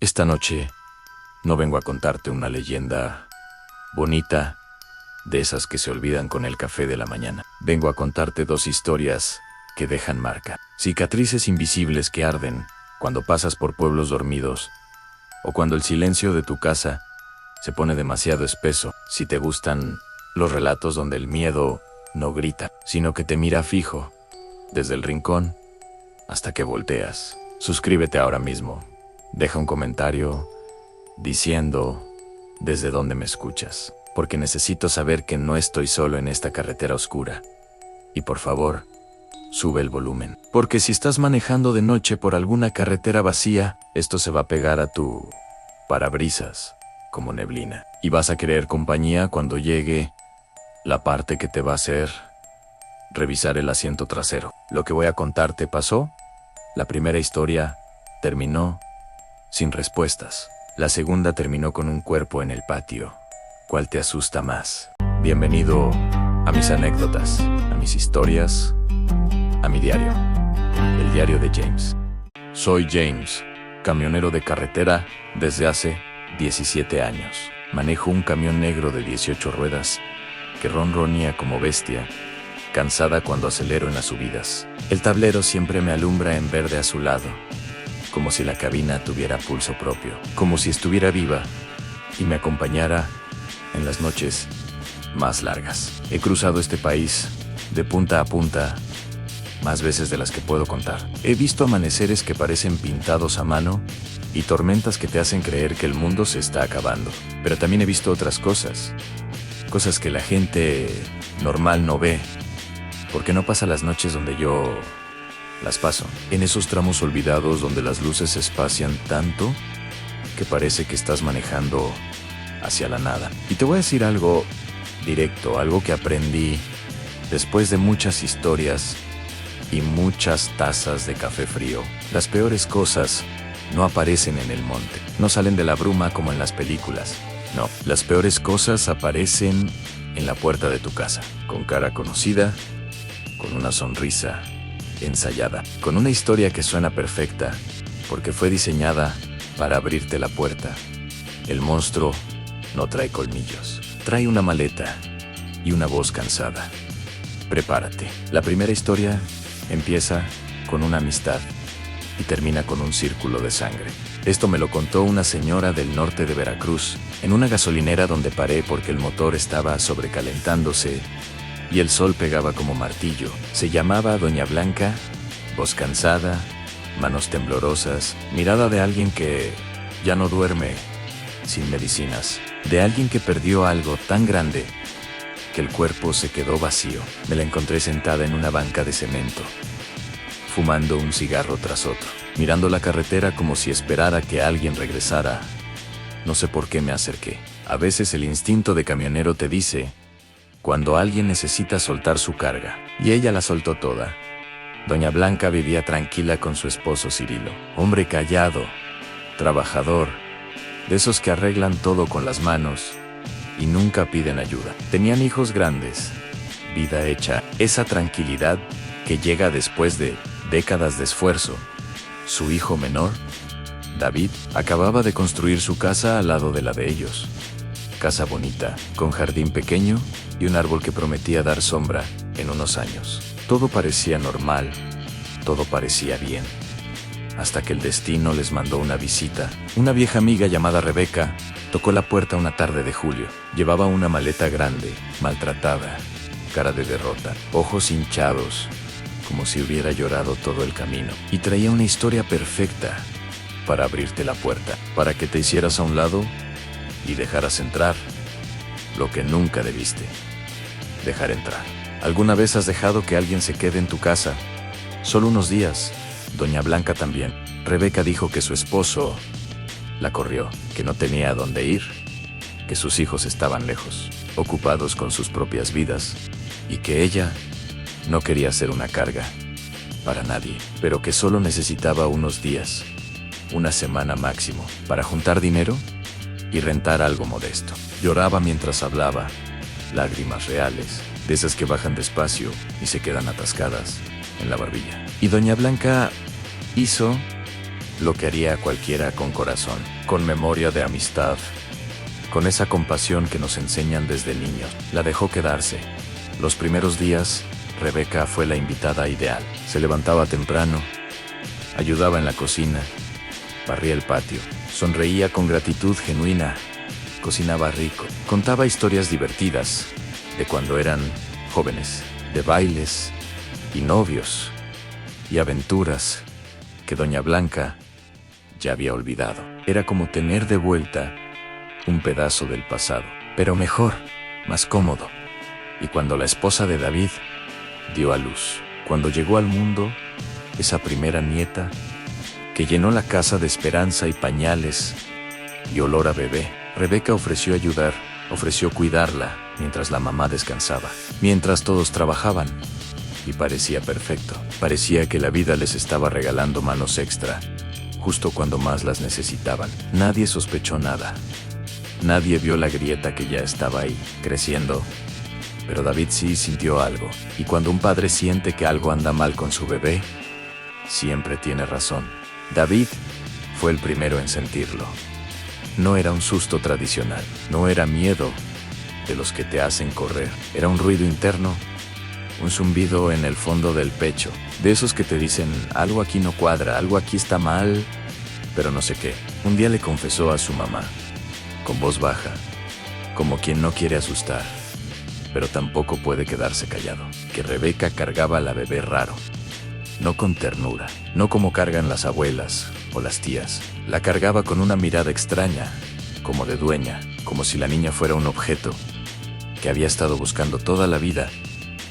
Esta noche no vengo a contarte una leyenda bonita, de esas que se olvidan con el café de la mañana. Vengo a contarte dos historias que dejan marca. Cicatrices invisibles que arden cuando pasas por pueblos dormidos o cuando el silencio de tu casa se pone demasiado espeso. Si te gustan los relatos donde el miedo no grita, sino que te mira fijo, desde el rincón hasta que volteas. Suscríbete ahora mismo. Deja un comentario diciendo desde dónde me escuchas, porque necesito saber que no estoy solo en esta carretera oscura. Y por favor, sube el volumen, porque si estás manejando de noche por alguna carretera vacía, esto se va a pegar a tu parabrisas como neblina. Y vas a querer compañía cuando llegue la parte que te va a hacer revisar el asiento trasero. Lo que voy a contarte pasó. La primera historia terminó sin respuestas. La segunda terminó con un cuerpo en el patio. ¿Cuál te asusta más? Bienvenido a mis anécdotas, a mis historias, a mi diario. El diario de James. Soy James, camionero de carretera desde hace 17 años. Manejo un camión negro de 18 ruedas que ronronea como bestia, cansada cuando acelero en las subidas. El tablero siempre me alumbra en verde azulado, como si la cabina tuviera pulso propio, como si estuviera viva y me acompañara en las noches más largas. He cruzado este país de punta a punta más veces de las que puedo contar. He visto amaneceres que parecen pintados a mano y tormentas que te hacen creer que el mundo se está acabando. Pero también he visto otras cosas que la gente normal no ve, porque no pasa las noches donde yo las paso. En esos tramos olvidados donde las luces se espacian tanto que parece que estás manejando hacia la nada. Y te voy a decir algo directo, algo que aprendí después de muchas historias y muchas tazas de café frío. Las peores cosas no aparecen en el monte, no salen de la bruma como en las películas. No, las peores cosas aparecen en la puerta de tu casa, con cara conocida, con una sonrisa ensayada, con una historia que suena perfecta, porque fue diseñada para abrirte la puerta. El monstruo no trae colmillos, trae una maleta y una voz cansada. Prepárate. La primera historia empieza con una amistad y termina con un círculo de sangre. Esto me lo contó una señora del norte de Veracruz, en una gasolinera donde paré porque el motor estaba sobrecalentándose y el sol pegaba como martillo. Se llamaba Doña Blanca, voz cansada, manos temblorosas, mirada de alguien que ya no duerme sin medicinas, de alguien que perdió algo tan grande que el cuerpo se quedó vacío. Me la encontré sentada en una banca de cemento, fumando un cigarro tras otro, mirando la carretera como si esperara que alguien regresara. No sé por qué me acerqué. A veces el instinto de camionero te dice cuando alguien necesita soltar su carga, y ella la soltó toda. Doña Blanca vivía tranquila con su esposo Cirilo, hombre callado, trabajador, de esos que arreglan todo con las manos y nunca piden ayuda. Tenían hijos grandes, vida hecha, esa tranquilidad que llega después de décadas de esfuerzo. Su hijo menor, David, acababa de construir su casa al lado de la de ellos. Casa bonita, con jardín pequeño y un árbol que prometía dar sombra en unos años. Todo parecía normal, todo parecía bien, hasta que el destino les mandó una visita. Una vieja amiga llamada Rebeca tocó la puerta una tarde de julio. Llevaba una maleta grande, maltratada, cara de derrota, ojos hinchados, como si hubiera llorado todo el camino, y traía una historia perfecta para abrirte la puerta, para que te hicieras a un lado y dejaras entrar lo que nunca debiste dejar entrar. ¿Alguna vez has dejado que alguien se quede en tu casa? Solo unos días. Doña Blanca también. Rebeca dijo que su esposo la corrió, que no tenía a dónde ir, que sus hijos estaban lejos, ocupados con sus propias vidas, y que ella no quería ser una carga para nadie, pero que solo necesitaba unos días, una semana máximo, para juntar dinero y rentar algo modesto. Lloraba mientras hablaba, lágrimas reales, de esas que bajan despacio y se quedan atascadas en la barbilla. Y Doña Blanca hizo lo que haría a cualquiera con corazón, con memoria de amistad, con esa compasión que nos enseñan desde niños. La dejó quedarse. Los primeros días, Rebeca fue la invitada ideal. Se levantaba temprano, ayudaba en la cocina, barría el patio, sonreía con gratitud genuina, cocinaba rico, contaba historias divertidas de cuando eran jóvenes, de bailes y novios y aventuras que doña Blanca ya había olvidado. Era como tener de vuelta un pedazo del pasado, pero mejor, más cómodo. Y cuando la esposa de David dio a luz, cuando llegó al mundo esa primera nieta que llenó la casa de esperanza y pañales y olor a bebé, Rebeca ofreció ayudar, ofreció cuidarla mientras la mamá descansaba, mientras todos trabajaban. Y parecía perfecto. Parecía que la vida les estaba regalando manos extra, justo cuando más las necesitaban. Nadie sospechó nada. Nadie vio la grieta que ya estaba ahí, creciendo. Pero David sí sintió algo. Y cuando un padre siente que algo anda mal con su bebé, siempre tiene razón. David fue el primero en sentirlo. No era un susto tradicional, no era miedo de los que te hacen correr. Era un ruido interno, un zumbido en el fondo del pecho, de esos que te dicen, algo aquí no cuadra, algo aquí está mal, pero no sé qué. Un día le confesó a su mamá, con voz baja, como quien no quiere asustar, pero tampoco puede quedarse callado, que Rebeca cargaba a la bebé raro. No con ternura, no como cargan las abuelas o las tías. La cargaba con una mirada extraña, como de dueña, como si la niña fuera un objeto que había estado buscando toda la vida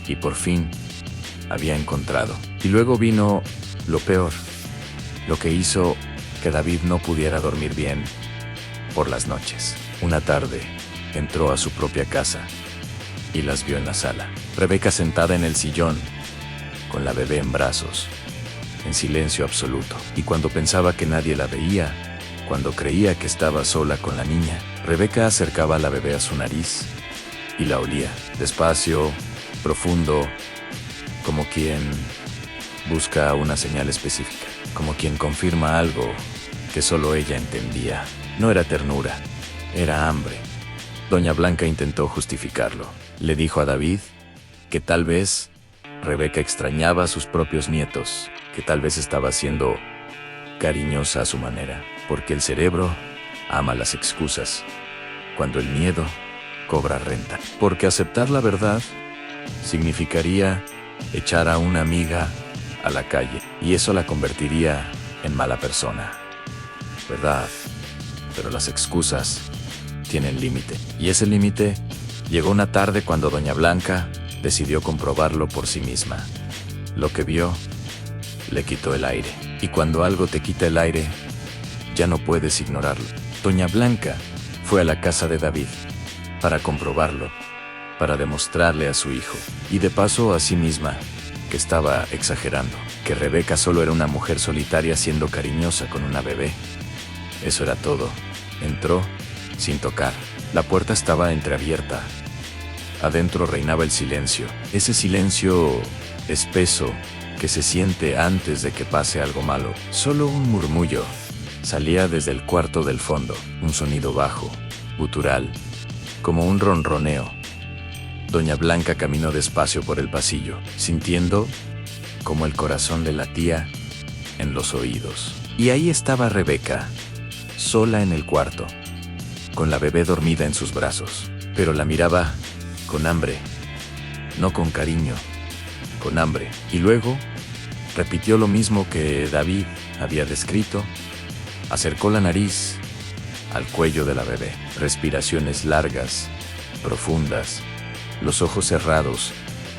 y por fin había encontrado. Y luego vino lo peor, lo que hizo que David no pudiera dormir bien por las noches. Una tarde entró a su propia casa y las vio en la sala. Rebeca sentada en el sillón, con la bebé en brazos, en silencio absoluto. Y cuando pensaba que nadie la veía, cuando creía que estaba sola con la niña, Rebeca acercaba a la bebé a su nariz y la olía, despacio, profundo, como quien busca una señal específica, como quien confirma algo que solo ella entendía. No era ternura, era hambre. Doña Blanca intentó justificarlo. Le dijo a David que tal vez Rebeca extrañaba a sus propios nietos, que tal vez estaba siendo cariñosa a su manera, porque el cerebro ama las excusas, cuando el miedo cobra renta. Porque aceptar la verdad significaría echar a una amiga a la calle, y eso la convertiría en mala persona, ¿verdad? Pero las excusas tienen límite, y ese límite llegó una tarde cuando doña Blanca decidió comprobarlo por sí misma. Lo que vio le quitó el aire, y cuando algo te quita el aire, ya no puedes ignorarlo. Doña Blanca fue a la casa de David para comprobarlo, para demostrarle a su hijo, y de paso a sí misma, que estaba exagerando, que Rebeca solo era una mujer solitaria siendo cariñosa con una bebé. Eso era todo. Entró sin tocar. La puerta estaba entreabierta. Adentro reinaba el silencio, ese silencio espeso que se siente antes de que pase algo malo. Solo un murmullo salía desde el cuarto del fondo, un sonido bajo, gutural, como un ronroneo. Doña Blanca caminó despacio por el pasillo, sintiendo como el corazón le latía en los oídos. Y ahí estaba Rebeca, sola en el cuarto, con la bebé dormida en sus brazos, pero la miraba con hambre, no con cariño, con hambre. Y luego repitió lo mismo que David había descrito. Acercó la nariz al cuello de la bebé. Respiraciones largas, profundas, los ojos cerrados,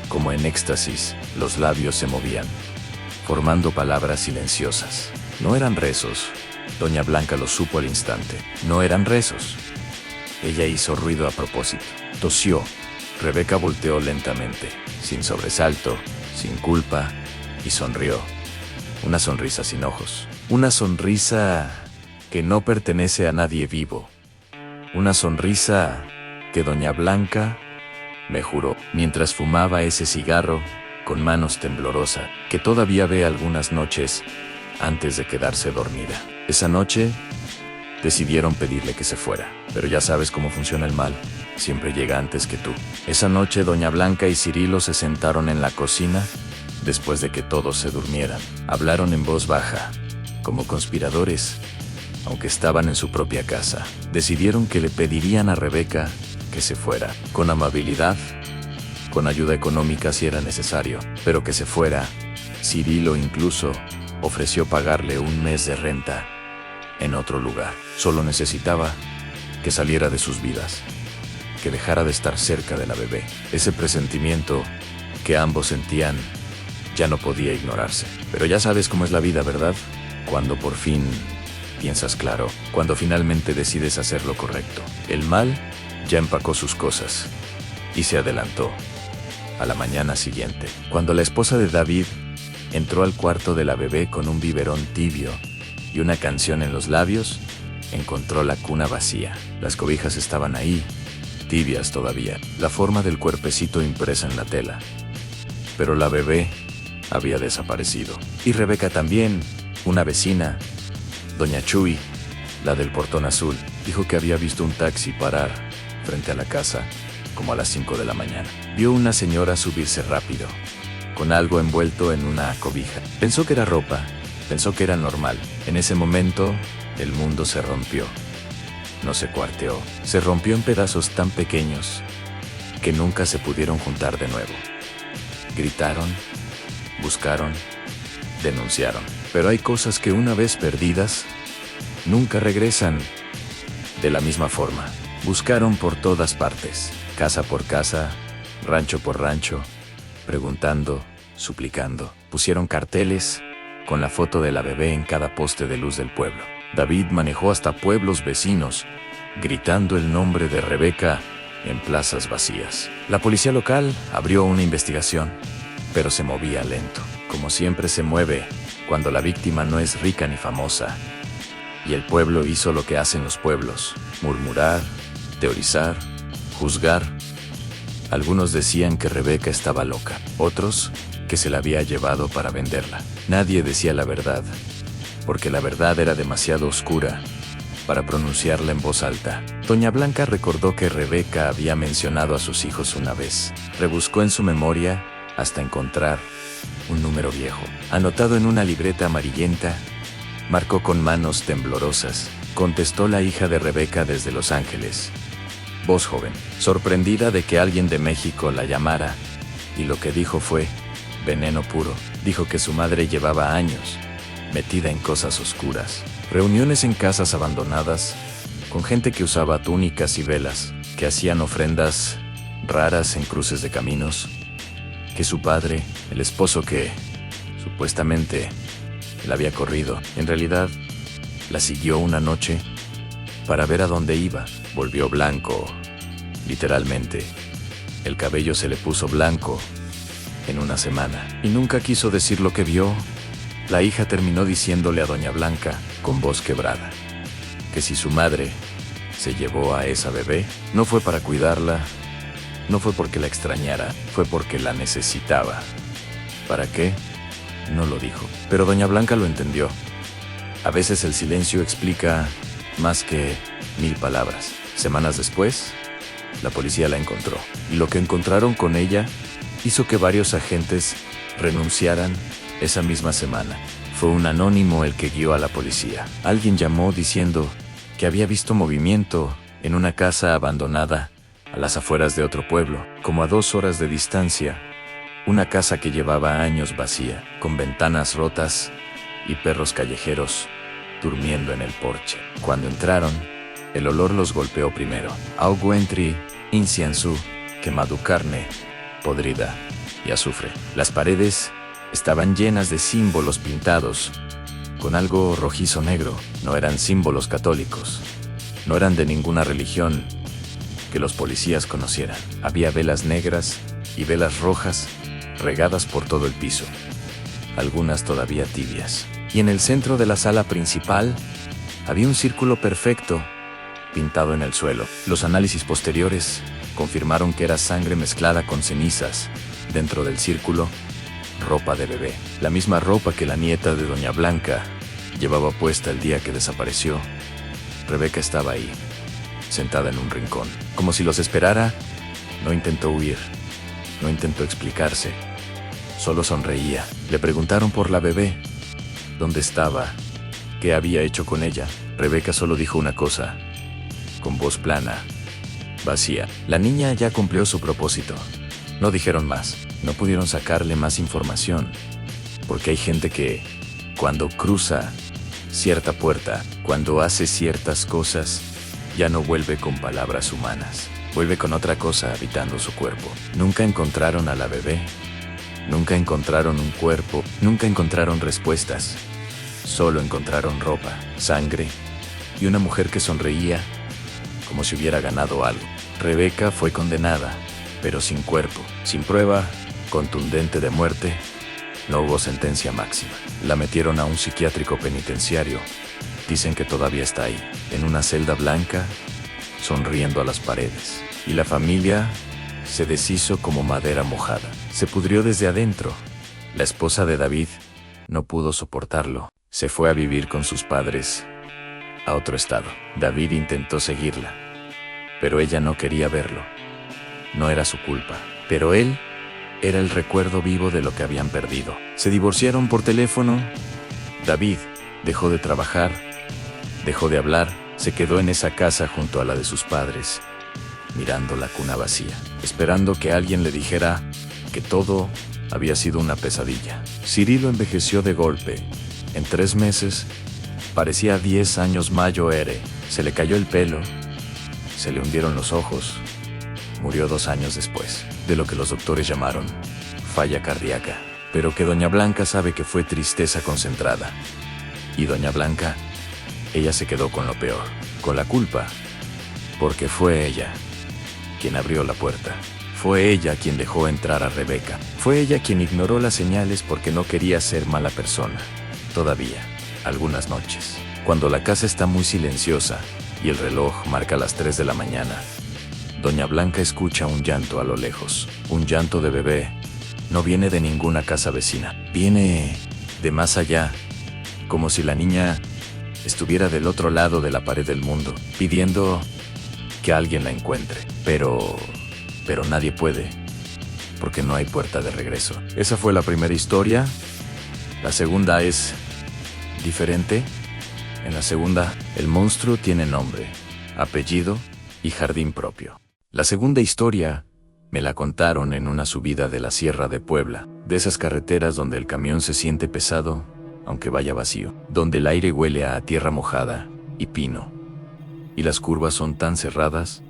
como en éxtasis, los labios se movían, formando palabras silenciosas. No eran rezos. Doña Blanca lo supo al instante. No eran rezos. Ella hizo ruido a propósito. Tosió. Rebeca volteó lentamente, sin sobresalto, sin culpa, y sonrió. Una sonrisa sin ojos. Una sonrisa que no pertenece a nadie vivo. Una sonrisa que doña Blanca me juró, mientras fumaba ese cigarro, con manos temblorosas, que todavía ve algunas noches antes de quedarse dormida. Esa noche, decidieron pedirle que se fuera. Pero ya sabes cómo funciona el mal. Siempre llega antes que tú. Esa noche, doña Blanca y Cirilo se sentaron en la cocina después de que todos se durmieran. Hablaron en voz baja, como conspiradores, aunque estaban en su propia casa. Decidieron que le pedirían a Rebeca que se fuera, con amabilidad, con ayuda económica si era necesario, pero que se fuera. Cirilo incluso ofreció pagarle un mes de renta en otro lugar. Solo necesitaba que saliera de sus vidas, que dejara de estar cerca de la bebé. Ese presentimiento que ambos sentían ya no podía ignorarse. Pero ya sabes cómo es la vida, ¿verdad? Cuando por fin piensas claro, cuando finalmente decides hacer lo correcto. El mal ya empacó sus cosas y se adelantó a la mañana siguiente. Cuando la esposa de David entró al cuarto de la bebé con un biberón tibio y una canción en los labios, encontró la cuna vacía. Las cobijas estaban ahí, tibias todavía, la forma del cuerpecito impresa en la tela. Pero la bebé había desaparecido. Y Rebeca también. Una vecina, doña Chuy, la del portón azul, dijo que había visto un taxi parar frente a la casa como a las 5 de la mañana. Vio una señora subirse rápido, con algo envuelto en una cobija. Pensó que era ropa, pensó que era normal. En ese momento, el mundo se rompió. No se cuarteó, se rompió en pedazos tan pequeños que nunca se pudieron juntar de nuevo. Gritaron, buscaron, denunciaron. Pero hay cosas que una vez perdidas, nunca regresan de la misma forma. Buscaron por todas partes, casa por casa, rancho por rancho, preguntando, suplicando. Pusieron carteles con la foto de la bebé en cada poste de luz del pueblo. David manejó hasta pueblos vecinos, gritando el nombre de Rebeca en plazas vacías. La policía local abrió una investigación, pero se movía lento, como siempre se mueve cuando la víctima no es rica ni famosa. Y el pueblo hizo lo que hacen los pueblos: murmurar, teorizar, juzgar. Algunos decían que Rebeca estaba loca, otros que se la había llevado para venderla. Nadie decía la verdad, porque la verdad era demasiado oscura para pronunciarla en voz alta. Doña Blanca recordó que Rebeca había mencionado a sus hijos una vez. Rebuscó en su memoria hasta encontrar un número viejo, anotado en una libreta amarillenta. Marcó con manos temblorosas. Contestó la hija de Rebeca desde Los Ángeles, voz joven, sorprendida de que alguien de México la llamara, y lo que dijo fue veneno puro. Dijo que su madre llevaba años metida en cosas oscuras, reuniones en casas abandonadas, con gente que usaba túnicas y velas, que hacían ofrendas raras en cruces de caminos, que su padre, el esposo que supuestamente la había corrido, en realidad la siguió una noche para ver a dónde iba. Volvió blanco, literalmente. El cabello se le puso blanco en una semana, y nunca quiso decir lo que vio. La hija terminó diciéndole a doña Blanca, con voz quebrada, que si su madre se llevó a esa bebé, no fue para cuidarla, no fue porque la extrañara, fue porque la necesitaba. ¿Para qué? No lo dijo, pero doña Blanca lo entendió. A veces el silencio explica más que 1000 palabras. Semanas después, la policía la encontró, y lo que encontraron con ella hizo que varios agentes renunciaran esa misma semana. Fue un anónimo el que guió a la policía. Alguien llamó diciendo que había visto movimiento en una casa abandonada a las afueras de otro pueblo, como a 2 horas de distancia. Una casa que llevaba años vacía, con ventanas rotas y perros callejeros durmiendo en el porche. Cuando entraron, el olor los golpeó primero. Agua entry, incienso, quemado, carne podrida y azufre. Las paredes estaban llenas de símbolos pintados con algo rojizo negro. No eran símbolos católicos, no eran de ninguna religión que los policías conocieran. Había velas negras y velas rojas regadas por todo el piso, algunas todavía tibias. Y en el centro de la sala principal había un círculo perfecto pintado en el suelo. Los análisis posteriores confirmaron que era sangre mezclada con cenizas dentro del círculo, ropa de bebé, la misma ropa que la nieta de doña Blanca llevaba puesta el día que desapareció. Rebeca estaba ahí, sentada en un rincón, como si los esperara. No intentó huir, no intentó explicarse, solo sonreía. Le preguntaron por la bebé, dónde estaba, qué había hecho con ella. Rebeca solo dijo una cosa, con voz plana, vacía: la niña ya cumplió su propósito. No dijeron más, no pudieron sacarle más información, porque hay gente que, cuando cruza cierta puerta, cuando hace ciertas cosas, ya no vuelve con palabras humanas, vuelve con otra cosa habitando su cuerpo. Nunca encontraron a la bebé, nunca encontraron un cuerpo, nunca encontraron respuestas. Solo encontraron ropa, sangre y una mujer que sonreía como si hubiera ganado algo. Rebeca fue condenada, pero sin cuerpo, sin prueba contundente de muerte. No hubo sentencia máxima. La metieron a un psiquiátrico penitenciario. Dicen que todavía está ahí, en una celda blanca, sonriendo a las paredes. Y la familia se deshizo como madera mojada. Se pudrió desde adentro. La esposa de David no pudo soportarlo. Se fue a vivir con sus padres a otro estado. David intentó seguirla, pero ella no quería verlo. No era su culpa, pero él era el recuerdo vivo de lo que habían perdido. Se divorciaron por teléfono. David dejó de trabajar, dejó de hablar, se quedó en esa casa junto a la de sus padres, mirando la cuna vacía, esperando que alguien le dijera que todo había sido una pesadilla. Cirilo envejeció de golpe. En 3 meses, parecía 10 años mayor. Se le cayó el pelo, se le hundieron los ojos. Murió 2 años después, de lo que los doctores llamaron falla cardíaca, pero que doña Blanca sabe que fue tristeza concentrada. Y doña Blanca, ella se quedó con lo peor, con la culpa, porque fue ella quien abrió la puerta. Fue ella quien dejó entrar a Rebeca. Fue ella quien ignoró las señales porque no quería ser mala persona. Todavía, algunas noches, cuando la casa está muy silenciosa y el reloj marca las 3 de la mañana, doña Blanca escucha un llanto a lo lejos. Un llanto de bebé. No viene de ninguna casa vecina. Viene de más allá, como si la niña estuviera del otro lado de la pared del mundo, pidiendo que alguien la encuentre. Pero nadie puede, porque no hay puerta de regreso. Esa fue la primera historia. La segunda es diferente. En la segunda, el monstruo tiene nombre, apellido y jardín propio. La segunda historia me la contaron en una subida de la Sierra de Puebla, de esas carreteras donde el camión se siente pesado, aunque vaya vacío, donde el aire huele a tierra mojada y pino, y las curvas son tan cerradas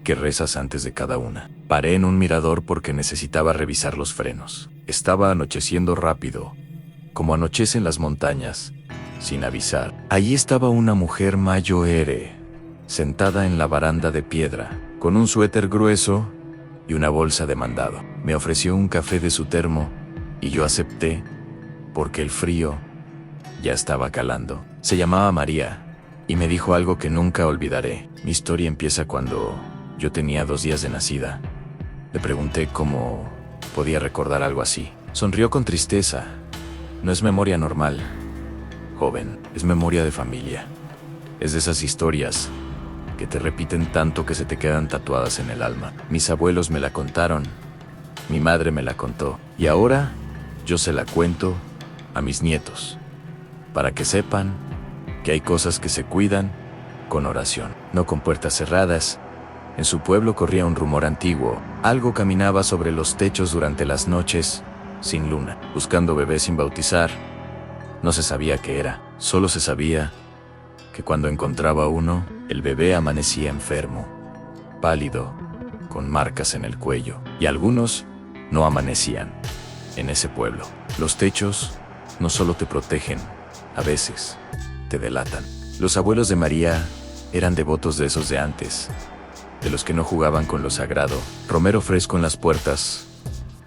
que rezas antes de cada una. Paré en un mirador porque necesitaba revisar los frenos. Estaba anocheciendo rápido, como anochecen las montañas, sin avisar. Allí estaba una mujer mayor, sentada en la baranda de piedra, con un suéter grueso y una bolsa de mandado. Me ofreció un café de su termo y yo acepté, porque el frío ya estaba calando. Se llamaba María y me dijo algo que nunca olvidaré. Mi historia empieza cuando yo tenía 2 días de nacida. Le pregunté cómo podía recordar algo así. Sonrió con tristeza. No es memoria normal, joven, es memoria de familia. Es de esas historias que te repiten tanto que se te quedan tatuadas en el alma. Mis abuelos me la contaron, mi madre me la contó, y ahora yo se la cuento a mis nietos, para que sepan que hay cosas que se cuidan con oración, no con puertas cerradas. En su pueblo corría un rumor antiguo. Algo caminaba sobre los techos durante las noches, sin luna, buscando bebés sin bautizar. No se sabía qué era, solo se sabía que cuando encontraba uno, el bebé amanecía enfermo, pálido, con marcas en el cuello, y algunos no amanecían. En ese pueblo, los techos no solo te protegen, a veces te delatan. Los abuelos de María eran devotos de esos de antes, de los que no jugaban con lo sagrado. Romero fresco en las puertas,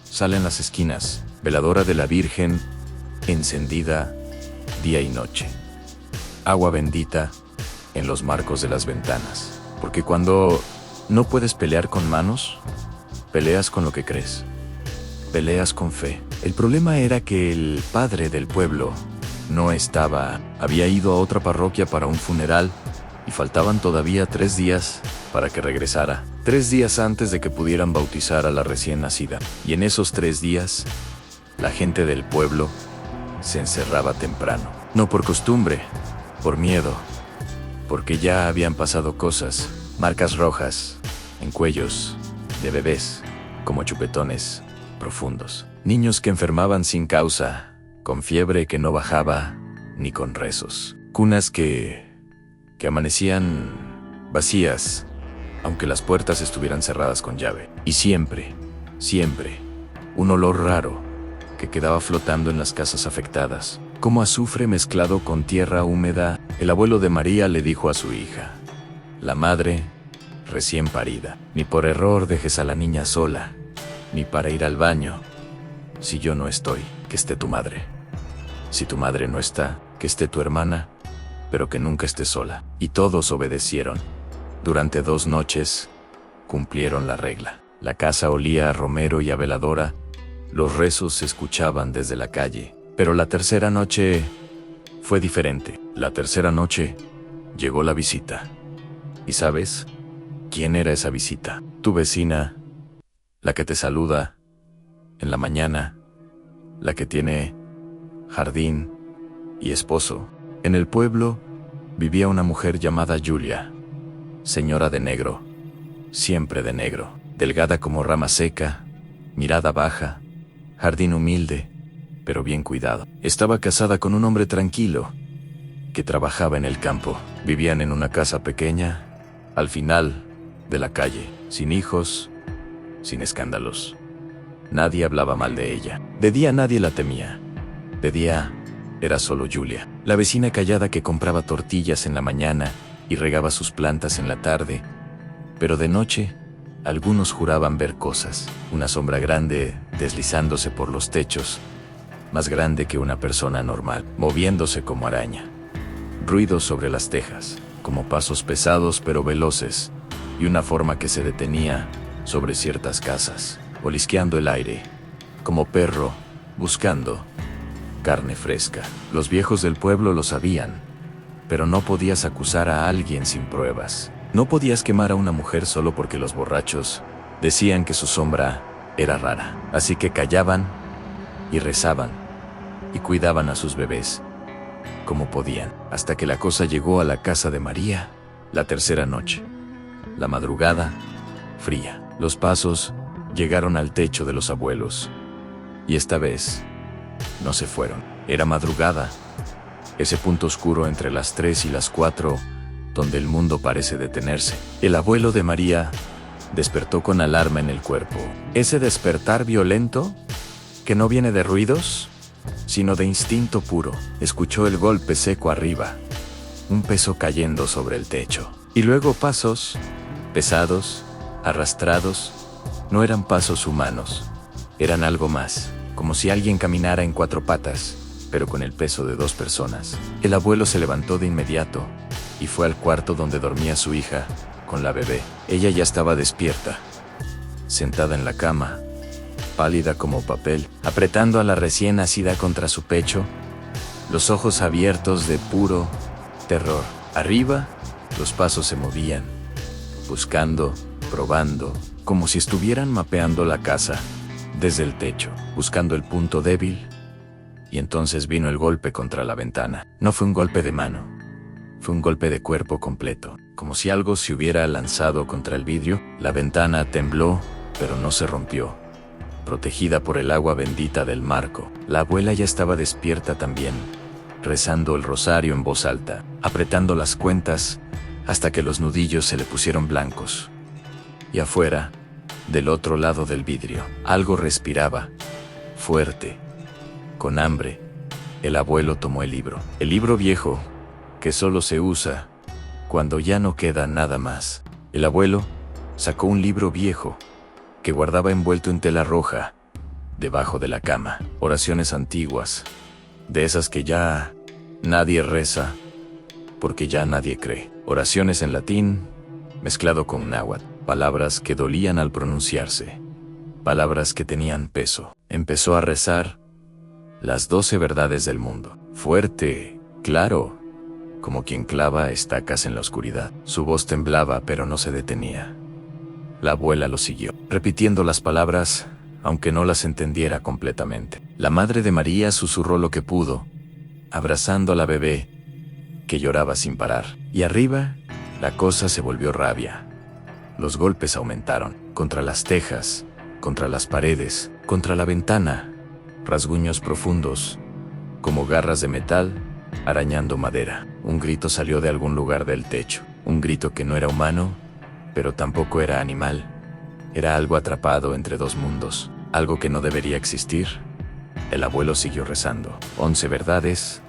sal en las esquinas, veladora de la Virgen, encendida día y noche. Agua bendita en los marcos de las ventanas, porque cuando no puedes pelear con manos, peleas con lo que crees. peleas con fe. El problema era que el padre del pueblo no estaba, había ido a otra parroquia para un funeral y faltaban todavía 3 días para que regresara. 3 días antes de que pudieran bautizar a la recién nacida. Y en esos 3 días, la gente del pueblo se encerraba temprano. No por costumbre, por miedo, porque ya habían pasado cosas, marcas rojas, en cuellos de bebés, como chupetones profundos. Niños que enfermaban sin causa, con fiebre que no bajaba, ni con rezos. Cunas que amanecían vacías, aunque las puertas estuvieran cerradas con llave. Y siempre, un olor raro que quedaba flotando en las casas afectadas, como azufre mezclado con tierra húmeda. El abuelo de María le dijo a su hija, la madre recién parida, ni por error dejes a la niña sola, ni para ir al baño. Si yo no estoy, que esté tu madre. Si tu madre no está, que esté tu hermana, pero que nunca esté sola. Y todos obedecieron. Durante 2 noches, cumplieron la regla. La casa olía a romero y a veladora. Los rezos se escuchaban desde la calle. Pero la tercera noche fue diferente. La tercera noche llegó la visita. ¿Y sabes quién era esa visita? Tu vecina, la que te saluda en la mañana, la que tiene jardín y esposo. En el pueblo vivía una mujer llamada Julia, señora de negro, siempre de negro, delgada como rama seca, mirada baja, jardín humilde, pero bien cuidado. Estaba casada con un hombre tranquilo, que trabajaba en el campo. Vivían en una casa pequeña, al final de la calle, sin hijos, sin escándalos. Nadie hablaba mal de ella. De día nadie la temía. De día era solo Julia, la vecina callada que compraba tortillas en la mañana y regaba sus plantas en la tarde. Pero de noche, algunos juraban ver cosas. Una sombra grande deslizándose por los techos, más grande que una persona normal, moviéndose como araña. Ruidos sobre las tejas, como pasos pesados pero veloces, y una forma que se detenía sobre ciertas casas, olisqueando el aire, como perro buscando carne fresca. Los viejos del pueblo lo sabían, pero no podías acusar a alguien sin pruebas. No podías quemar a una mujer solo porque los borrachos decían que su sombra era rara. Así que callaban y rezaban y cuidaban a sus bebés como podían, hasta que la cosa llegó a la casa de María, la tercera noche. La madrugada, fría. Los pasos llegaron al techo de los abuelos, y esta vez no se fueron. Era madrugada, ese punto oscuro entre las 3 y las 4, donde el mundo parece detenerse. El abuelo de María despertó con alarma en el cuerpo. Ese despertar violento, que no viene de ruidos, sino de instinto puro. Escuchó el golpe seco arriba, un peso cayendo sobre el techo. Y luego pasos, pesados, arrastrados. No eran pasos humanos, eran algo más, como si alguien caminara en 4 patas, pero con el peso de 2 personas. El abuelo se levantó de inmediato y fue al cuarto donde dormía su hija, con la bebé. Ella ya estaba despierta, sentada en la cama, pálida como papel, apretando a la recién nacida contra su pecho, los ojos abiertos de puro terror. Arriba, los pasos se movían, buscando, probando, como si estuvieran mapeando la casa desde el techo, buscando el punto débil. Y entonces vino el golpe contra la ventana. No fue un golpe de mano, fue un golpe de cuerpo completo, como si algo se hubiera lanzado contra el vidrio. La ventana tembló, pero no se rompió, protegida por el agua bendita del marco. La abuela ya estaba despierta también, rezando el rosario en voz alta, apretando las cuentas hasta que los nudillos se le pusieron blancos. Y afuera, del otro lado del vidrio, algo respiraba, fuerte, con hambre. El abuelo tomó el libro viejo, que solo se usa cuando ya no queda nada más. El abuelo sacó un libro viejo que guardaba envuelto en tela roja, debajo de la cama. Oraciones antiguas, de esas que ya nadie reza, porque ya nadie cree. Oraciones en latín, mezclado con náhuatl. Palabras que dolían al pronunciarse. Palabras que tenían peso. Empezó a rezar las 12 verdades del mundo. Fuerte, claro, como quien clava estacas en la oscuridad. Su voz temblaba, pero no se detenía. La abuela lo siguió, repitiendo las palabras, aunque no las entendiera completamente. La madre de María susurró lo que pudo, abrazando a la bebé, que lloraba sin parar. Y arriba, la cosa se volvió rabia. Los golpes aumentaron, contra las tejas, contra las paredes, contra la ventana, rasguños profundos, como garras de metal, arañando madera. Un grito salió de algún lugar del techo, un grito que no era humano, pero tampoco era animal. Era algo atrapado entre dos mundos, algo que no debería existir. El abuelo siguió rezando. 11 verdades,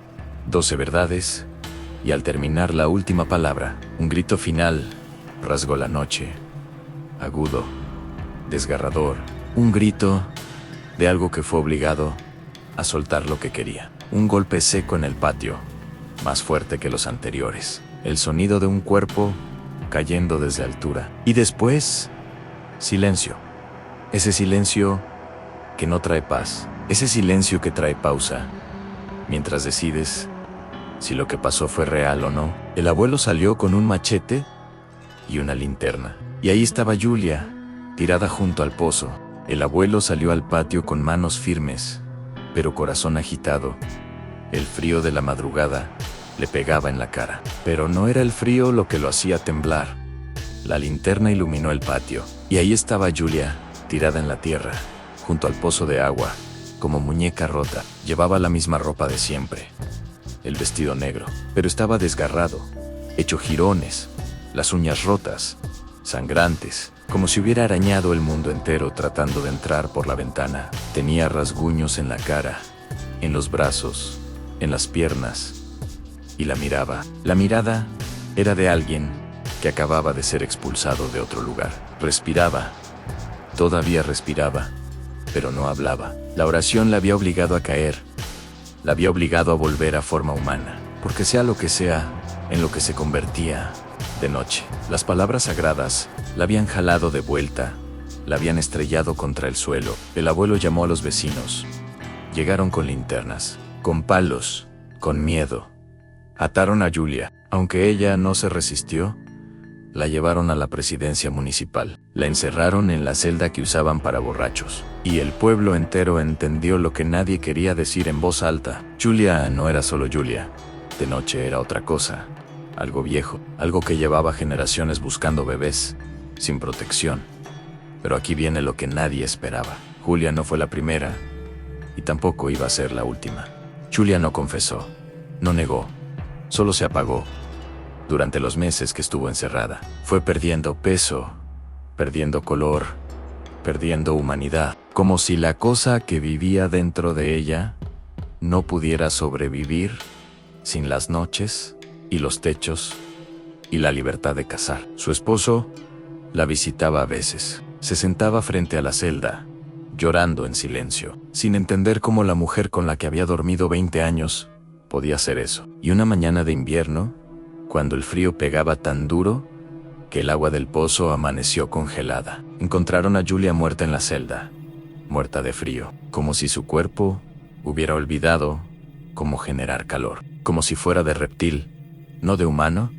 12 verdades, y al terminar la última palabra, un grito final rasgó la noche. Agudo, desgarrador, un grito de algo que fue obligado a soltar lo que quería. Un golpe seco en el patio, más fuerte que los anteriores. El sonido de un cuerpo cayendo desde altura. Y después, silencio. Ese silencio que no trae paz. Ese silencio que trae pausa. Mientras decides si lo que pasó fue real o no. El abuelo salió con un machete y una linterna. Y ahí estaba Julia, tirada junto al pozo. El abuelo salió al patio con manos firmes, pero corazón agitado. El frío de la madrugada le pegaba en la cara. Pero no era el frío lo que lo hacía temblar. La linterna iluminó el patio, y ahí estaba Julia, tirada en la tierra, junto al pozo de agua, como muñeca rota. Llevaba la misma ropa de siempre, el vestido negro, pero estaba desgarrado, hecho jirones, las uñas rotas, sangrantes, como si hubiera arañado el mundo entero tratando de entrar por la ventana. Tenía rasguños en la cara, en los brazos, en las piernas, y la miraba. La mirada era de alguien que acababa de ser expulsado de otro lugar. Respiraba, todavía respiraba, pero no hablaba. La oración la había obligado a caer, la había obligado a volver a forma humana, porque sea lo que sea, en lo que se convertía de noche. Las palabras sagradas la habían jalado de vuelta, la habían estrellado contra el suelo. El abuelo llamó a los vecinos. Llegaron con linternas, con palos, con miedo. Ataron a Julia. Aunque ella no se resistió, la llevaron a la presidencia municipal. La encerraron en la celda que usaban para borrachos. Y el pueblo entero entendió lo que nadie quería decir en voz alta. Julia no era solo Julia. De noche era otra cosa. Algo viejo, algo que llevaba generaciones buscando bebés, sin protección. Pero aquí viene lo que nadie esperaba. Julia no fue la primera, y tampoco iba a ser la última. Julia no confesó, no negó, solo se apagó. Durante los meses que estuvo encerrada, fue perdiendo peso, perdiendo color, perdiendo humanidad, como si la cosa que vivía dentro de ella no pudiera sobrevivir sin las noches y los techos y la libertad de cazar. Su esposo la visitaba a veces. Se sentaba frente a la celda, llorando en silencio, sin entender cómo la mujer con la que había dormido 20 años podía hacer eso. Y una mañana de invierno, cuando el frío pegaba tan duro que el agua del pozo amaneció congelada, encontraron a Julia muerta en la celda, muerta de frío, como si su cuerpo hubiera olvidado cómo generar calor, como si fuera de reptil, no de humano.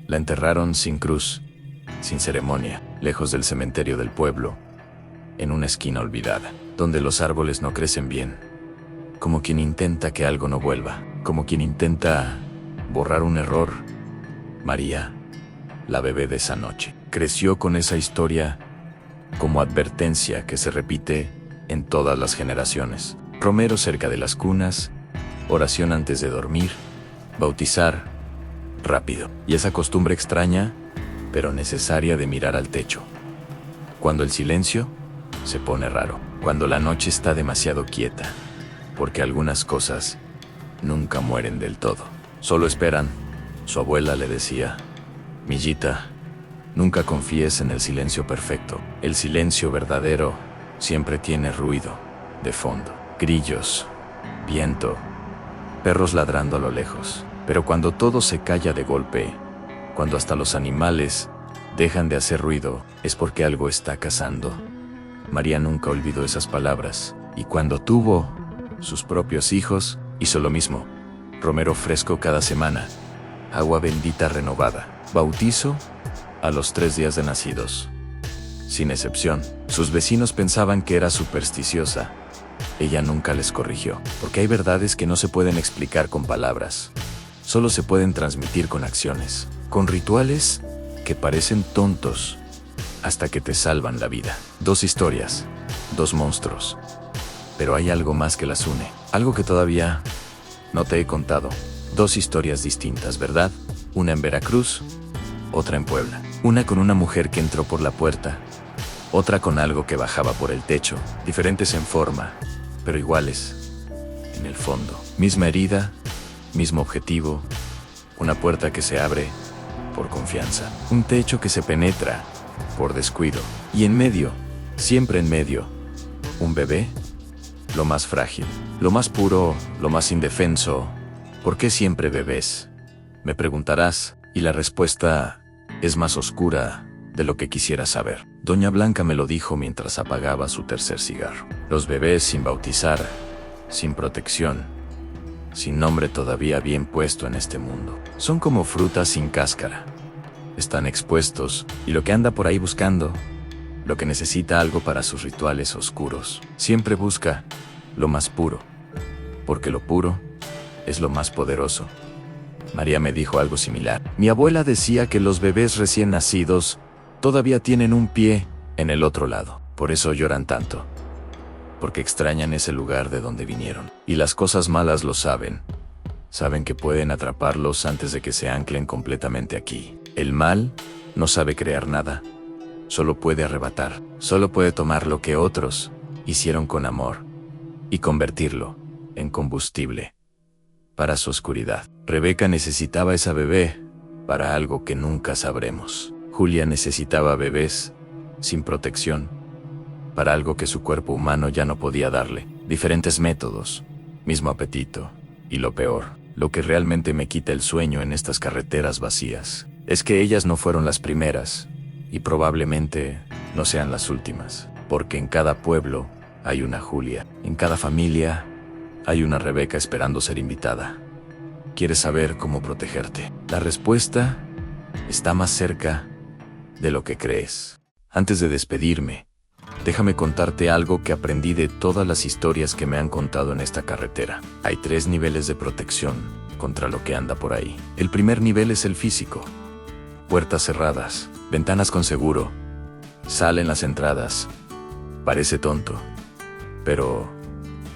La enterraron sin cruz, sin ceremonia, lejos del cementerio del pueblo, en una esquina olvidada, donde los árboles no crecen bien, como quien intenta que algo no vuelva, como quien intenta borrar un error. María, la bebé de esa noche, creció con esa historia como advertencia que se repite en todas las generaciones. Romero cerca de las cunas, oración antes de dormir, bautizar rápido, y esa costumbre extraña, pero necesaria, de mirar al techo. Cuando el silencio se pone raro, cuando la noche está demasiado quieta, porque algunas cosas nunca mueren del todo, solo esperan. Su abuela le decía: Millita, nunca confíes en el silencio perfecto. El silencio verdadero siempre tiene ruido de fondo, grillos, viento, perros ladrando a lo lejos. Pero cuando todo se calla de golpe, cuando hasta los animales dejan de hacer ruido, es porque algo está cazando. María nunca olvidó esas palabras. Y cuando tuvo sus propios hijos, hizo lo mismo. Romero fresco cada semana, agua bendita renovada, bautizo a los 3 días de nacidos. Sin excepción, sus vecinos pensaban que era supersticiosa. Ella nunca les corrigió, porque hay verdades que no se pueden explicar con palabras. Solo se pueden transmitir con acciones, con rituales que parecen tontos, hasta que te salvan la vida. 2 historias, 2 monstruos. Pero hay algo más que las une, algo que todavía no te he contado. 2 historias distintas, ¿verdad? Una en Veracruz, otra en Puebla. Una con una mujer que entró por la puerta, otra con algo que bajaba por el techo, diferentes en forma, pero iguales en el fondo. Misma herida, mismo objetivo, una puerta que se abre por confianza, un techo que se penetra por descuido, y en medio, siempre en medio, un bebé, lo más frágil, lo más puro, lo más indefenso. ¿Por qué siempre bebés?, me preguntarás, y la respuesta es más oscura de lo que quisiera saber. Doña Blanca me lo dijo mientras apagaba su tercer cigarro. Los bebés sin bautizar, sin protección, sin nombre todavía bien puesto en este mundo, son como frutas sin cáscara. Están expuestos, y lo que anda por ahí buscando, lo que necesita algo para sus rituales oscuros, siempre busca lo más puro, porque lo puro es lo más poderoso. María me dijo algo similar. Mi abuela decía que los bebés recién nacidos todavía tienen un pie en el otro lado. Por eso lloran tanto, porque extrañan ese lugar de donde vinieron. Y las cosas malas lo saben. Saben que pueden atraparlos antes de que se anclen completamente aquí. El mal no sabe crear nada. Solo puede arrebatar. Solo puede tomar lo que otros hicieron con amor y convertirlo en combustible para su oscuridad. Rebeca necesitaba esa bebé para algo que nunca sabremos. Julia necesitaba bebés sin protección para algo que su cuerpo humano ya no podía darle. Diferentes métodos, mismo apetito. Y lo peor, lo que realmente me quita el sueño en estas carreteras vacías, es que ellas no fueron las primeras, y probablemente no sean las últimas, porque en cada pueblo hay una Julia, en cada familia hay una Rebeca esperando ser invitada. ¿Quieres saber cómo protegerte? La respuesta está más cerca de lo que crees. Antes de despedirme, déjame contarte algo que aprendí de todas las historias que me han contado en esta carretera. Hay 3 niveles de protección contra lo que anda por ahí. El primer nivel es el físico. Puertas cerradas, ventanas con seguro, sal en las entradas. Parece tonto, pero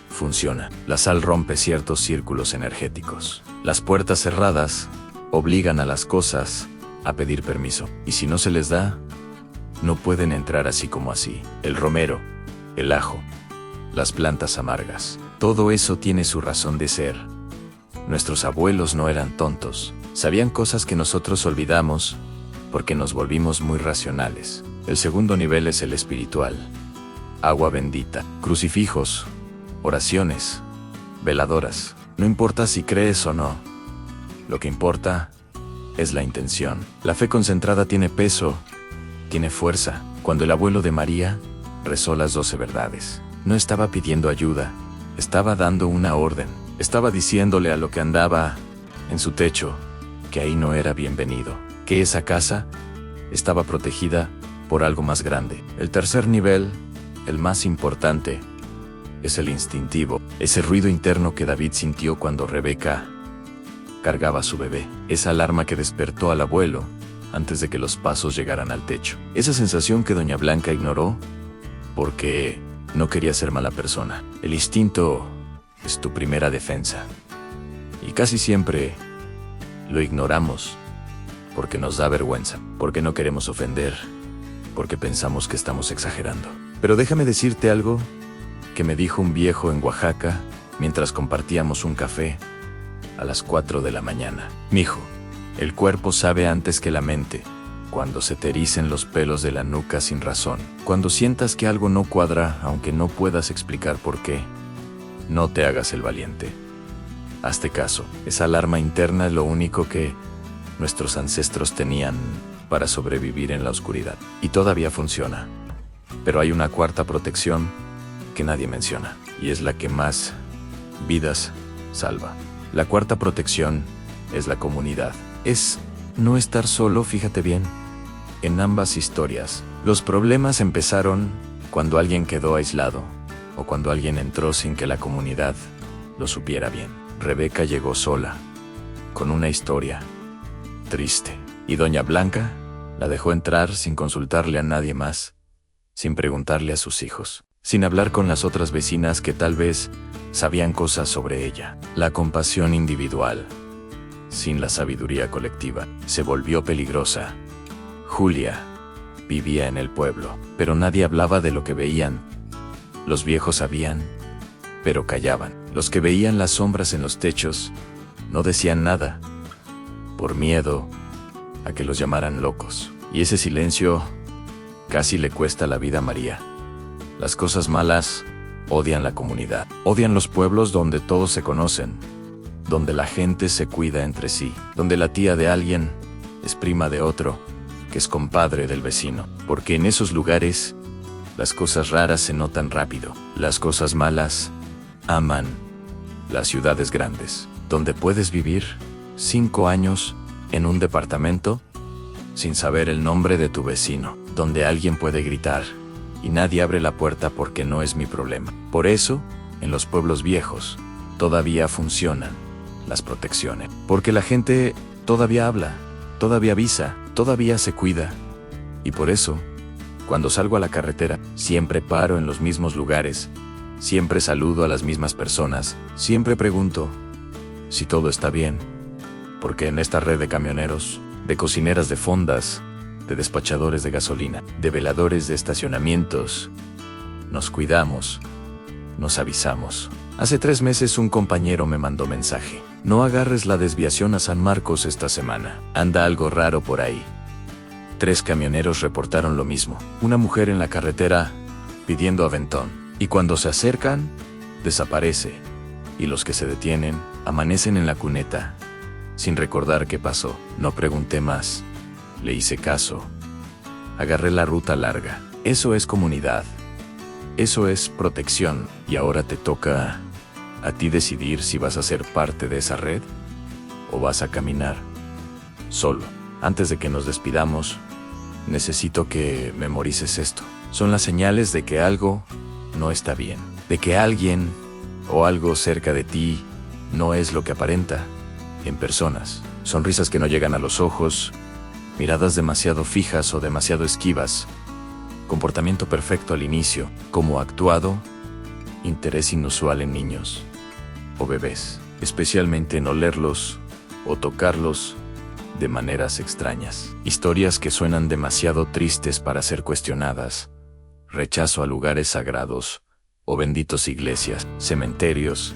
funciona. La sal rompe ciertos círculos energéticos. Las puertas cerradas obligan a las cosas a pedir permiso, y si no se les da, no pueden entrar así como así. El romero, el ajo, las plantas amargas, todo eso tiene su razón de ser. Nuestros abuelos no eran tontos, sabían cosas que nosotros olvidamos porque nos volvimos muy racionales. El segundo nivel es el espiritual. Agua bendita, crucifijos, oraciones, veladoras. No importa si crees o no, lo que importa es la intención. La fe concentrada tiene peso, tiene fuerza. Cuando el abuelo de María rezó las 12 verdades, no estaba pidiendo ayuda, estaba dando una orden. Estaba diciéndole a lo que andaba en su techo que ahí no era bienvenido, que esa casa estaba protegida por algo más grande. El tercer nivel, el más importante, es el instintivo, ese ruido interno que David sintió cuando Rebeca cargaba a su bebé, esa alarma que despertó al abuelo antes de que los pasos llegaran al techo, esa sensación que doña Blanca ignoró porque no quería ser mala persona. El instinto es tu primera defensa, y casi siempre lo ignoramos porque nos da vergüenza, porque no queremos ofender, porque pensamos que estamos exagerando. Pero déjame decirte algo que me dijo un viejo en Oaxaca mientras compartíamos un café a las 4 de la mañana. Mijo, el cuerpo sabe antes que la mente. Cuando se te ericen los pelos de la nuca sin razón, cuando sientas que algo no cuadra aunque no puedas explicar por qué, no te hagas el valiente. Hazte caso. Esa alarma interna es lo único que nuestros ancestros tenían para sobrevivir en la oscuridad. Y todavía funciona. Pero hay una cuarta protección que nadie menciona, y es la que más vidas salva. La cuarta protección es la comunidad. Es no estar solo, fíjate bien. En ambas historias, los problemas empezaron cuando alguien quedó aislado, o cuando alguien entró sin que la comunidad lo supiera bien. Rebeca llegó sola, con una historia triste, y doña Blanca la dejó entrar sin consultarle a nadie más, sin preguntarle a sus hijos, sin hablar con las otras vecinas que tal vez sabían cosas sobre ella. La compasión individual, sin la sabiduría colectiva, se volvió peligrosa. Julia vivía en el pueblo, pero nadie hablaba de lo que veían. Los viejos sabían, pero callaban. Los que veían las sombras en los techos no decían nada, por miedo a que los llamaran locos. Y ese silencio casi le cuesta la vida a María. Las cosas malas odian la comunidad, odian los pueblos donde todos se conocen, donde la gente se cuida entre sí, donde la tía de alguien es prima de otro, que es compadre del vecino, porque en esos lugares las cosas raras se notan rápido. Las cosas malas aman las ciudades grandes, donde puedes vivir 5 años en un departamento sin saber el nombre de tu vecino, donde alguien puede gritar y nadie abre la puerta porque no es mi problema. Por eso, en los pueblos viejos, todavía funcionan las protecciones, porque la gente todavía habla, todavía avisa, todavía se cuida. Y por eso, cuando salgo a la carretera, siempre paro en los mismos lugares, siempre saludo a las mismas personas, siempre pregunto si todo está bien, porque en esta red de camioneros, de cocineras de fondas, de despachadores de gasolina, de veladores de estacionamientos, nos cuidamos, nos avisamos. Hace 3 meses un compañero me mandó mensaje: no agarres la desviación a San Marcos esta semana, anda algo raro por ahí. 3 camioneros reportaron lo mismo, una mujer en la carretera pidiendo aventón, y cuando se acercan, desaparece, y los que se detienen, amanecen en la cuneta, sin recordar qué pasó. No pregunté más, le hice caso, agarré la ruta larga. Eso es comunidad, eso es protección, y ahora te toca a ti decidir si vas a ser parte de esa red o vas a caminar solo. Antes de que nos despidamos, necesito que memorices esto. Son las señales de que algo no está bien, de que alguien o algo cerca de ti no es lo que aparenta. En personas, sonrisas que no llegan a los ojos, miradas demasiado fijas o demasiado esquivas, comportamiento perfecto al inicio, como actuado, interés inusual en niños o bebés, especialmente en olerlos o tocarlos de maneras extrañas. Historias que suenan demasiado tristes para ser cuestionadas, rechazo a lugares sagrados o benditos iglesias, cementerios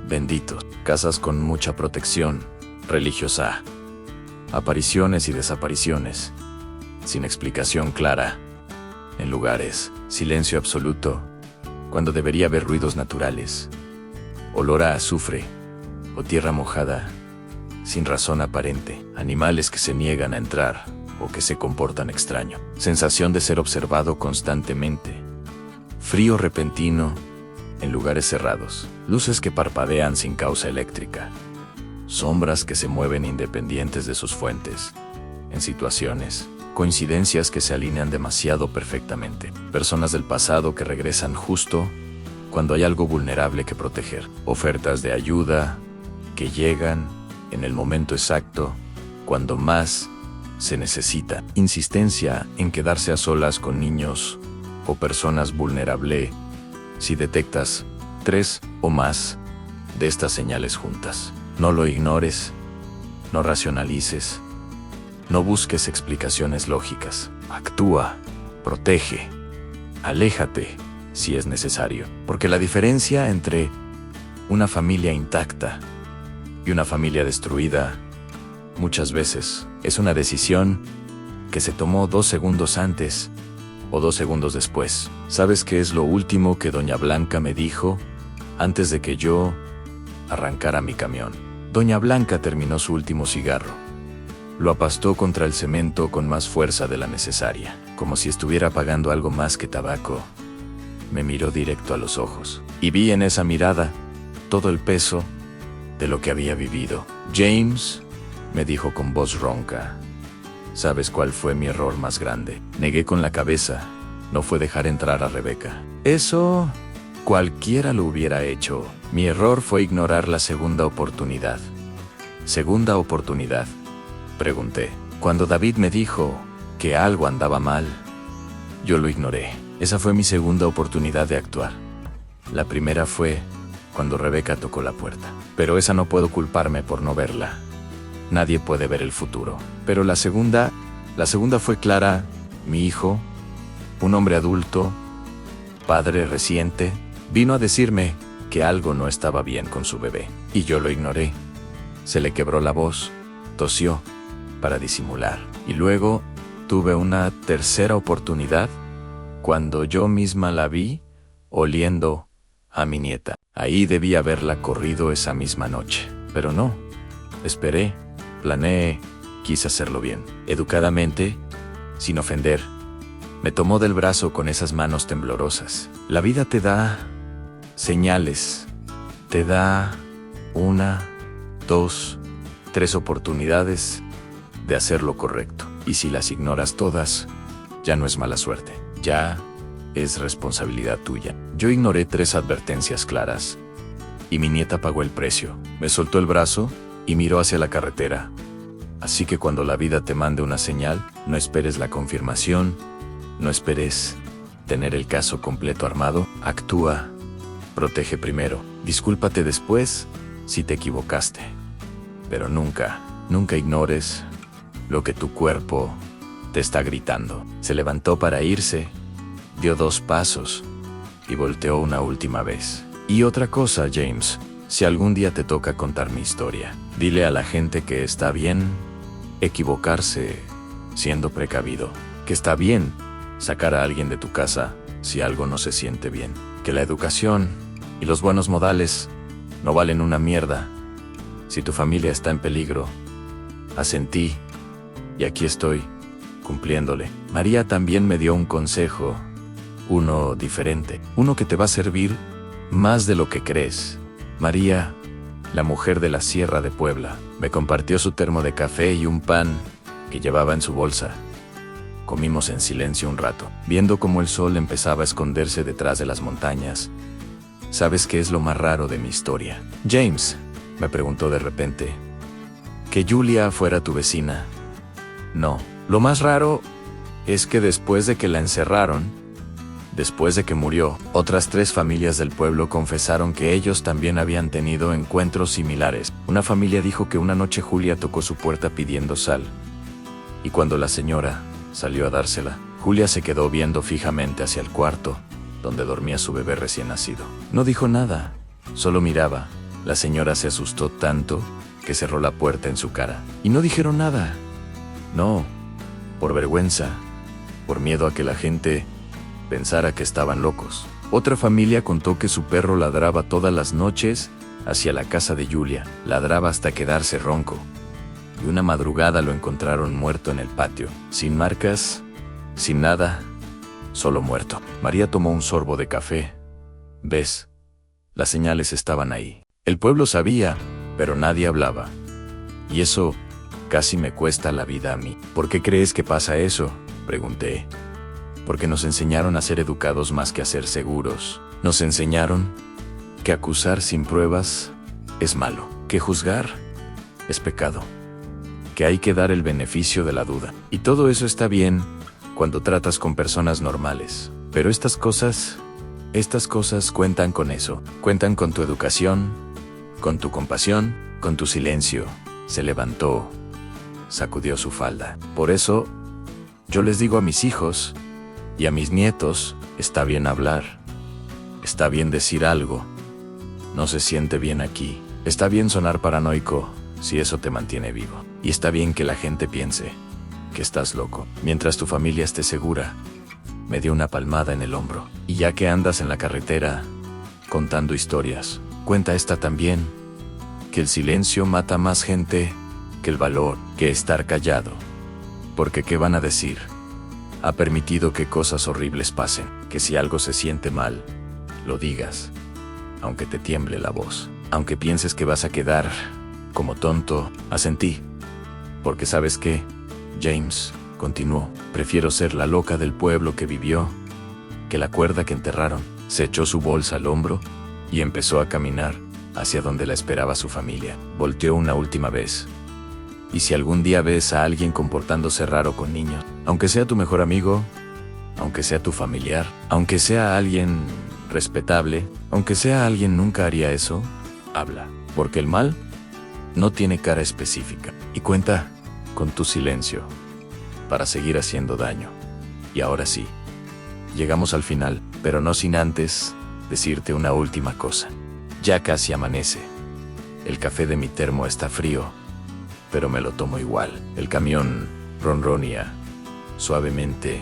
benditos, casas con mucha protección religiosa, apariciones y desapariciones, sin explicación clara, en lugares, silencio absoluto, cuando debería haber ruidos naturales, olor a azufre o tierra mojada, sin razón aparente, animales que se niegan a entrar o que se comportan extraño, sensación de ser observado constantemente, frío repentino en lugares cerrados, luces que parpadean sin causa eléctrica, sombras que se mueven independientes de sus fuentes, en situaciones, coincidencias que se alinean demasiado perfectamente, personas del pasado que regresan justo cuando hay algo vulnerable que proteger, ofertas de ayuda que llegan en el momento exacto, cuando más se necesita, insistencia en quedarse a solas con niños o personas vulnerables. Si detectas 3 o más de estas señales juntas, no lo ignores, no racionalices, no busques explicaciones lógicas. Actúa, protege, aléjate si es necesario, porque la diferencia entre una familia intacta y una familia destruida muchas veces es una decisión que se tomó 2 segundos antes o 2 segundos después. ¿Sabes qué es lo último que doña Blanca me dijo antes de que yo arrancara mi camión? Doña Blanca terminó su último cigarro. Lo apastó contra el cemento con más fuerza de la necesaria, como si estuviera apagando algo más que tabaco. Me miró directo a los ojos, y vi en esa mirada todo el peso de lo que había vivido. James, me dijo con voz ronca, ¿sabes cuál fue mi error más grande? Negué con la cabeza. No fue dejar entrar a Rebecca. Eso cualquiera lo hubiera hecho. Mi error fue ignorar la segunda oportunidad. ¿Segunda oportunidad?, pregunté. Cuando David me dijo que algo andaba mal, yo lo ignoré. Esa fue mi segunda oportunidad de actuar. La primera fue cuando Rebecca tocó la puerta. Pero esa no puedo culparme por no verla. Nadie puede ver el futuro. Pero la segunda fue clara. Mi hijo, un hombre adulto, padre reciente, vino a decirme que algo no estaba bien con su bebé. Y yo lo ignoré. Se le quebró la voz, tosió para disimular. Y luego tuve una tercera oportunidad cuando yo misma la vi oliendo a mi nieta. Ahí debí haberla corrido esa misma noche. Pero no. Esperé, planeé, quise hacerlo bien. Educadamente, sin ofender. Me tomó del brazo con esas manos temblorosas. La vida te da señales. Te da 1, 2, 3 oportunidades de hacer lo correcto. Y si las ignoras todas, ya no es mala suerte. Ya es responsabilidad tuya. Yo ignoré 3 advertencias claras. Y mi nieta pagó el precio. Me soltó el brazo y miró hacia la carretera. Así que cuando la vida te mande una señal, no esperes la confirmación. No esperes tener el caso completo armado. Actúa. Protege primero. Discúlpate después si te equivocaste. Pero nunca ignores lo que tu cuerpo te está gritando. Se levantó para irse, dio 2 pasos y volteó una última vez. Y otra cosa, James, si algún día te toca contar mi historia, dile a la gente que está bien equivocarse siendo precavido, que está bien sacar a alguien de tu casa si algo no se siente bien, que la educación y los buenos modales no valen una mierda. Si tu familia está en peligro, haz en ti, y aquí estoy, cumpliéndole. María también me dio un consejo, uno diferente, uno que te va a servir más de lo que crees. María, la mujer de la Sierra de Puebla, me compartió su termo de café y un pan que llevaba en su bolsa. Comimos en silencio un rato, viendo cómo el sol empezaba a esconderse detrás de las montañas. ¿Sabes qué es lo más raro de mi historia, James?, me preguntó de repente. ¿Que Julia fuera tu vecina? No. Lo más raro es que después de que la encerraron, después de que murió, otras 3 familias del pueblo confesaron que ellos también habían tenido encuentros similares. Una familia dijo que una noche Julia tocó su puerta pidiendo sal. Y cuando la señora salió a dársela, Julia se quedó viendo fijamente hacia el cuarto donde dormía su bebé recién nacido. No dijo nada, solo miraba. La señora se asustó tanto que cerró la puerta en su cara. Y no dijeron nada. No, por vergüenza, por miedo a que la gente pensara que estaban locos. Otra familia contó que su perro ladraba todas las noches hacia la casa de Julia. Ladraba hasta quedarse ronco. Y una madrugada lo encontraron muerto en el patio, sin marcas, sin nada, solo muerto. María tomó un sorbo de café. ¿Ves? Las señales estaban ahí. El pueblo sabía, pero nadie hablaba. Y eso casi me cuesta la vida a mí. ¿Por qué crees que pasa eso?, pregunté. Porque nos enseñaron a ser educados más que a ser seguros. Nos enseñaron que acusar sin pruebas es malo, que juzgar es pecado, que hay que dar el beneficio de la duda. Y todo eso está bien cuando tratas con personas normales. Pero estas cosas cuentan con eso. Cuentan con tu educación, con tu compasión, con tu silencio. Se levantó, sacudió su falda. Por eso, yo les digo a mis hijos y a mis nietos, está bien hablar, está bien decir algo, no se siente bien aquí. Está bien sonar paranoico si eso te mantiene vivo. Y está bien que la gente piense que estás loco. Mientras tu familia esté segura. Me dio una palmada en el hombro. Y ya que andas en la carretera contando historias, cuenta esta también, que el silencio mata más gente que el valor, que estar callado. Porque ¿qué van a decir Ha permitido que cosas horribles pasen, que si algo se siente mal, lo digas, aunque te tiemble la voz, aunque pienses que vas a quedar como tonto, asentí. Porque ¿sabes qué? James, continuó, prefiero ser la loca del pueblo que vivió, que la cuerda que enterraron. Se echó su bolsa al hombro y empezó a caminar hacia donde la esperaba su familia. Volteó una última vez. Y si algún día ves a alguien comportándose raro con niños, aunque sea tu mejor amigo, aunque sea tu familiar, aunque sea alguien respetable, aunque sea alguien nunca haría eso, habla. Porque el mal no tiene cara específica. Y cuenta con tu silencio para seguir haciendo daño. Y ahora sí, llegamos al final, pero no sin antes decirte una última cosa. Ya casi amanece. El café de mi termo está frío, pero me lo tomo igual. El camión ronronea suavemente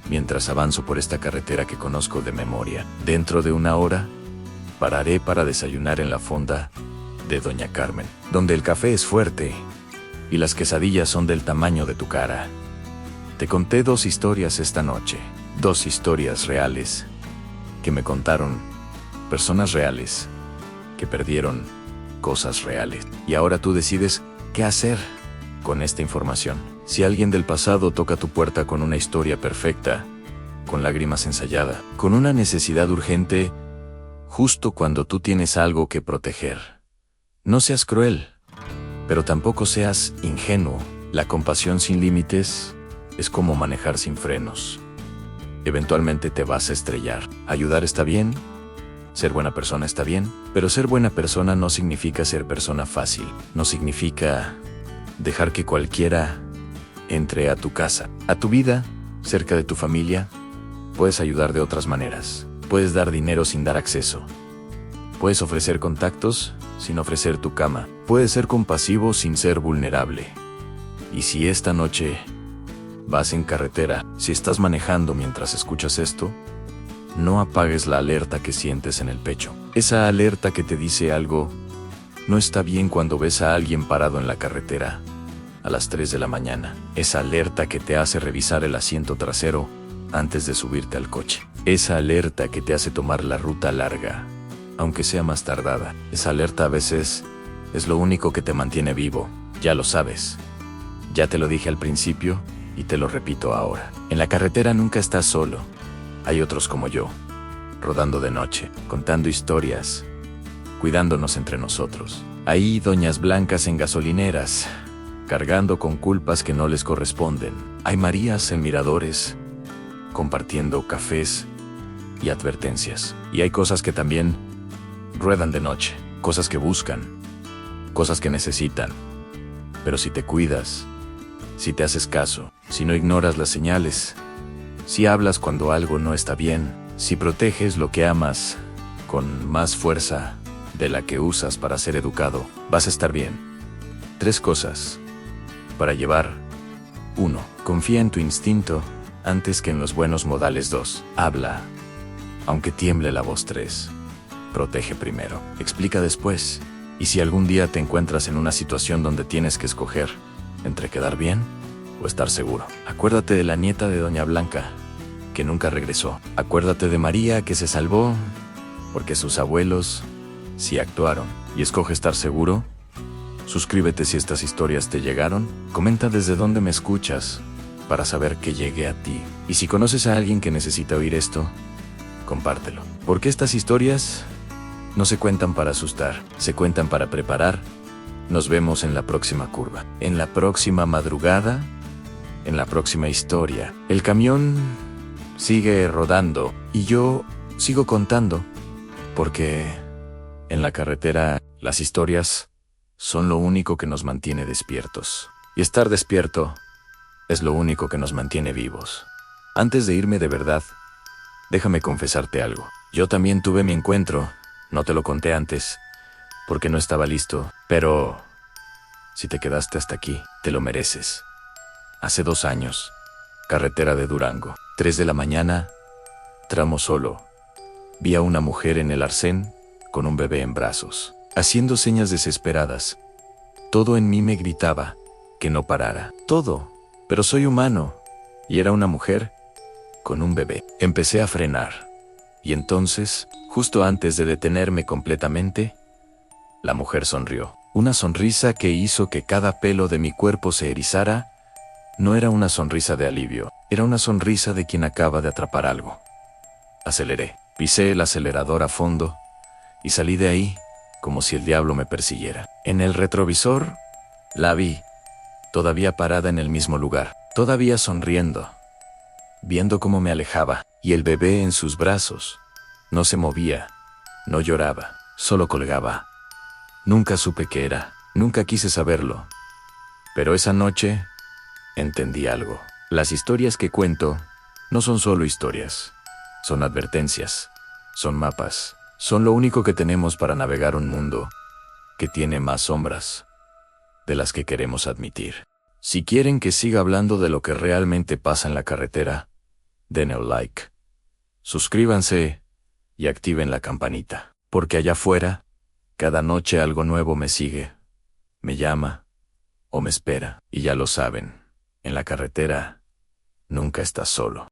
mientras avanzo por esta carretera que conozco de memoria. Dentro de una hora, pararé para desayunar en la fonda de Doña Carmen, donde el café es fuerte y las quesadillas son del tamaño de tu cara. Te conté 2 historias esta noche, 2 historias reales que me contaron personas reales que perdieron cosas reales. Y ahora tú decides qué hacer con esta información. Si alguien del pasado toca tu puerta con una historia perfecta, con lágrimas ensayada, con una necesidad urgente, justo cuando tú tienes algo que proteger, no seas cruel, pero tampoco seas ingenuo. La compasión sin límites es como manejar sin frenos. Eventualmente te vas a estrellar. Ayudar está bien, ser buena persona está bien, pero ser buena persona no significa ser persona fácil. No significa dejar que cualquiera entre a tu casa, a tu vida, cerca de tu familia. Puedes ayudar de otras maneras. Puedes dar dinero sin dar acceso. Puedes ofrecer contactos sin ofrecer tu cama. Puedes ser compasivo sin ser vulnerable. Y si esta noche vas en carretera, si estás manejando mientras escuchas esto, no apagues la alerta que sientes en el pecho. Esa alerta que te dice algo no está bien cuando ves a alguien parado en la carretera a las 3 de la mañana. Esa alerta que te hace revisar el asiento trasero antes de subirte al coche. Esa alerta que te hace tomar la ruta larga, aunque sea más tardada. Esa alerta a veces es lo único que te mantiene vivo. Ya lo sabes. Ya te lo dije al principio y te lo repito ahora. En la carretera nunca estás solo. Hay otros como yo, rodando de noche, contando historias, cuidándonos entre nosotros. Hay doñas blancas en gasolineras, cargando con culpas que no les corresponden. Hay Marías en miradores, compartiendo cafés y advertencias. Y hay cosas que también ruedan de noche, cosas que buscan, cosas que necesitan. Pero si te cuidas, si te haces caso, si no ignoras las señales, si hablas cuando algo no está bien, si proteges lo que amas con más fuerza de la que usas para ser educado, vas a estar bien. 3 cosas para llevar. 1. Confía en tu instinto antes que en los buenos modales. 2. Habla, aunque tiemble la voz. 3. Protege primero, explica después. Y si algún día te encuentras en una situación donde tienes que escoger entre quedar bien o estar seguro, acuérdate de la nieta de Doña Blanca, que nunca regresó. Acuérdate de María, que se salvó porque sus abuelos sí actuaron. Y escoge estar seguro. Suscríbete si estas historias te llegaron. Comenta desde dónde me escuchas para saber que llegue a ti. Y si conoces a alguien que necesita oír esto, compártelo. Porque estas historias no se cuentan para asustar, se cuentan para preparar. Nos vemos en la próxima curva, en la próxima madrugada, en la próxima historia. El camión sigue rodando y yo sigo contando, porque en la carretera las historias son lo único que nos mantiene despiertos. Y estar despierto es lo único que nos mantiene vivos. Antes de irme de verdad, déjame confesarte algo. Yo también tuve mi encuentro, no te lo conté antes, porque no estaba listo, pero si te quedaste hasta aquí, te lo mereces. Hace 2 años, carretera de Durango, 3 de la mañana, tramo solo. Vi a una mujer en el arcén, con un bebé en brazos, haciendo señas desesperadas. Todo en mí me gritaba que no parara. Todo, pero soy humano, y era una mujer con un bebé. Empecé a frenar, y entonces, justo antes de detenerme completamente, la mujer sonrió. Una sonrisa que hizo que cada pelo de mi cuerpo se erizara. No era una sonrisa de alivio, era una sonrisa de quien acaba de atrapar algo. Aceleré, pisé el acelerador a fondo y salí de ahí como si el diablo me persiguiera. En el retrovisor, la vi, todavía parada en el mismo lugar, todavía sonriendo, viendo cómo me alejaba, y el bebé en sus brazos. No se movía, no lloraba, solo colgaba. Nunca supe qué era, nunca quise saberlo. Pero esa noche entendí algo. Las historias que cuento no son solo historias, son advertencias, son mapas, son lo único que tenemos para navegar un mundo que tiene más sombras de las que queremos admitir. Si quieren que siga hablando de lo que realmente pasa en la carretera, denle un like, suscríbanse y activen la campanita, porque allá afuera, cada noche algo nuevo me sigue, me llama o me espera, y ya lo saben, en la carretera nunca estás solo.